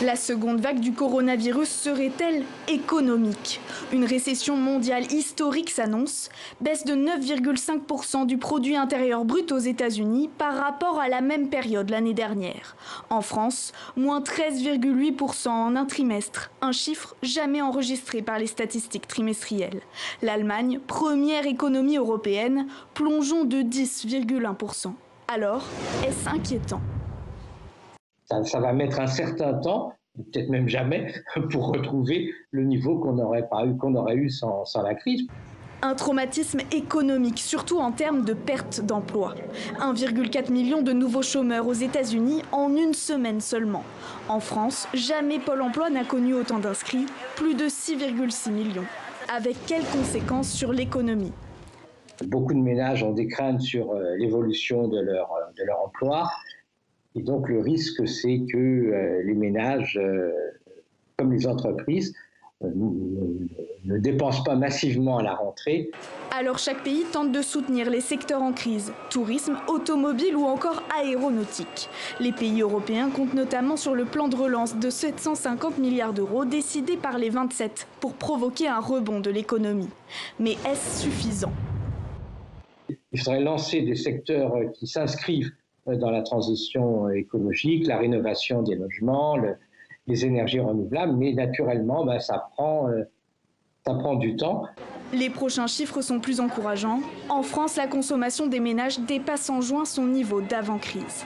La seconde vague du coronavirus serait-elle économique? Une récession mondiale historique s'annonce, baisse de 9,5% du produit intérieur brut aux États-Unis par rapport à la même période l'année dernière. En France, moins 13,8% en un trimestre, un chiffre jamais enregistré par les statistiques trimestrielles. L'Allemagne, première économie européenne, plongeons de 10,1%. Alors, est-ce inquiétant? Ça va mettre un certain temps, peut-être même jamais, pour retrouver le niveau qu'on aurait eu sans la crise. Un traumatisme économique, surtout en termes de perte d'emploi. 1,4 million de nouveaux chômeurs aux États-Unis en une semaine seulement. En France, jamais Pôle emploi n'a connu autant d'inscrits, plus de 6,6 millions. Avec quelles conséquences sur l'économie? Beaucoup de ménages ont des craintes sur l'évolution de leur emploi. Et donc le risque, c'est que les ménages, comme les entreprises, ne dépensent pas massivement à la rentrée. Alors chaque pays tente de soutenir les secteurs en crise, tourisme, automobile ou encore aéronautique. Les pays européens comptent notamment sur le plan de relance de 750 milliards d'euros décidé par les 27 pour provoquer un rebond de l'économie. Mais est-ce suffisant? Il faudrait lancer des secteurs qui s'inscrivent dans la transition écologique, la rénovation des logements, les énergies renouvelables, mais naturellement, ça prend du temps. Les prochains chiffres sont plus encourageants. En France, la consommation des ménages dépasse en juin son niveau d'avant-crise.